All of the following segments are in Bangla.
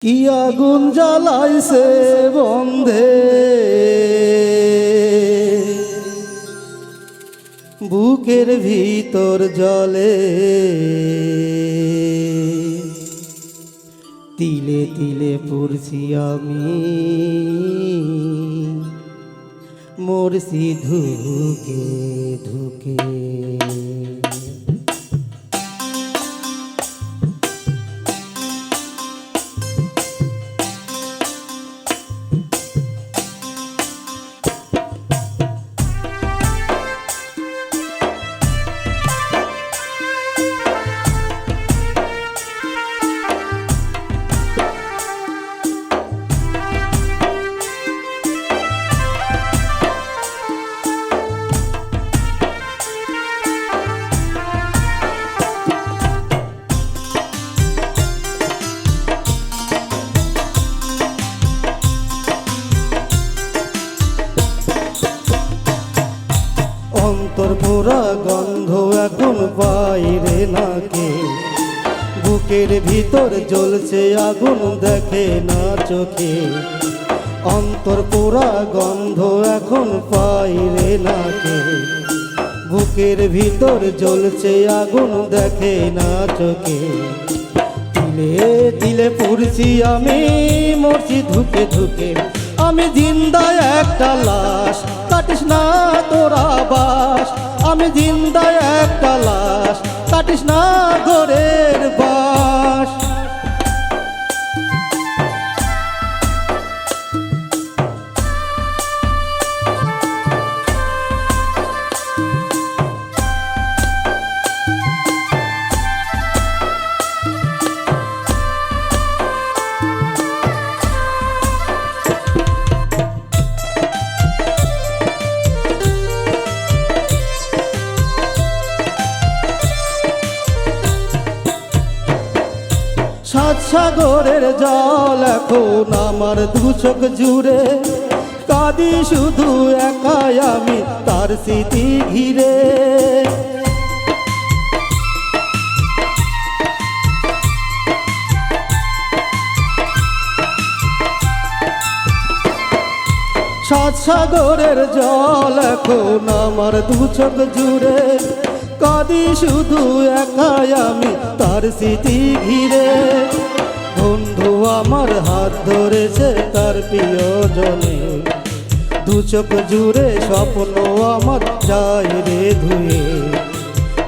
কি আগুন জ্বালাইছে বন্ধে বুকের ভিতর জ্বলে তিলে তিলে পড়ছি আমি মরছি ধুকে ধুকে। অন্তর পোড়া গন্ধ এখন বাইরে নাকে, বুকের ভিতর জ্বলছে আগুন দেখে না চোখে। অন্তর পোড়া গন্ধ এখন বাইরে নাকে, বুকের ভিতর জ্বলছে আগুন দেখে না চোখে। তিলে তিলে পড়ছি আমি মরছি ধুকে ধুকে, আমি জিন্দা একটা লাশ কাটিস না তোরা বাস। আমি জিন্দা একটা লাশ কাটিস না ঘরের বাস। সাত সাগরের জল এখন আমার দু চোখ জুড়ে, কাঁদি শুধু একাই আমি তার স্মৃতি ঘিরে। সাত সাগরের জল এখন আমার দু চোখ জুড়ে, কাঁদি শুধু একাই আমি তার স্মৃতি ঘিরে। বন্ধু আমার হাত ধরেছে তার প্রিয়জনে, দু চোখ জুড়ে স্বপ্ন আমার যায় রে ধুয়ে।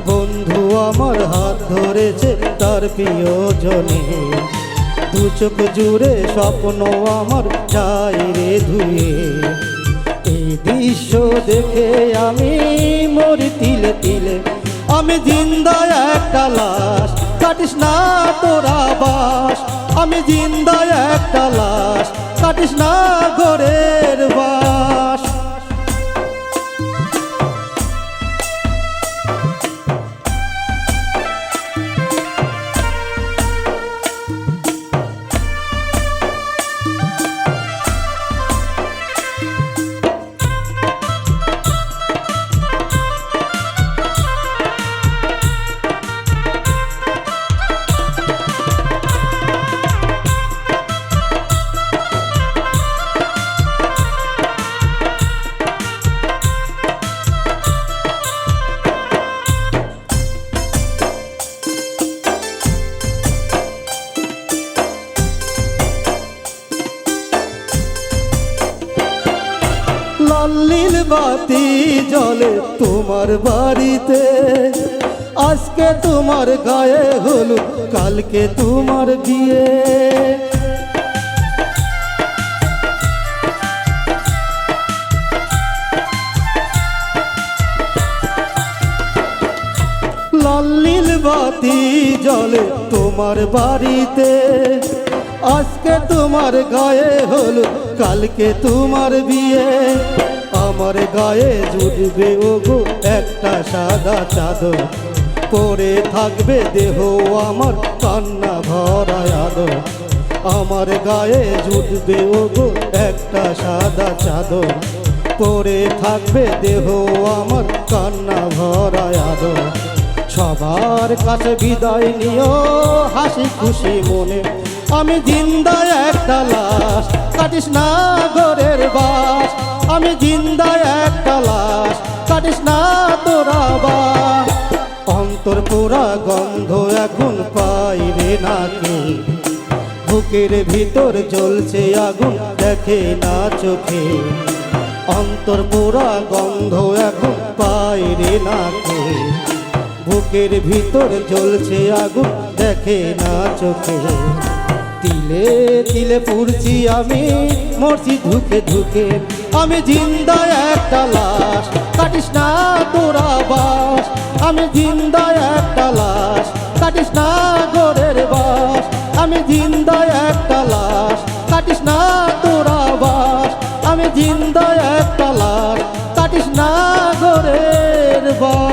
বন্ধু আমার হাত ধরেছে তার প্রিয়জনে, দু চোখ জুড়ে স্বপ্ন আমার যায় রে ধুয়ে। এই দৃশ্য দেখে আমি মরি তিলে তিলে, আমি জিন্দা একটা লাশ কাটিস না তোরা বাস। আমি জিন্দা একটা লাশ কাটিস না ঘরের বাস। লাল বাতি জ্বলে তোমার বাড়িতে, আজকে তোমার গায়ে হলুদ কালকে তোমার বিয়ে। লাল বাতি জ্বলে তোমার বাড়িতে, আজকে তোমার গায়ে হলুদ কালকে তোমার বিয়ে। আমার গায়ে জুটবে ওগো একটা সাদা চাদর, পরে থাকবে দেহ আমার কান্না ভরা আদর। আমার গায়ে জুটবে ওগো একটা সাদা চাদর, পরে থাকবে দেহ আমার কান্না ভরা আদর। সবার কাছে বিদায় নিও হাসি খুশি মনে, আমি জিন্দা একটা লাশ, কাটিস না ঘরের বাস। আমি জিন্দা একটা লাশ, কাটিস না তোরা বাস। অন্তর পোড়া গন্ধ এখন পাই রে নাকে, বুকের ভিতর জ্বলছে আগুন দেখে না চোখে। অন্তর পোড়া গন্ধ এখন পাই রে নাকে, বুকের ভিতর জ্বলছে আগুন দেখে না চোখে। তিলে তিলে পুড়ছি আমি, মরছি ধুকে ধুকে। আমি জিন্দা একটা লাশ, কাটিস না তোরা বাস। আমি জিন্দা একটা লাশ, কাটিস না ঘরের বাস। আমি জিন্দা একটা লাশ, কাটিস না তোরা বাস। আমি জিন্দা একটা লাশ, কাটিস না ঘরের বাস।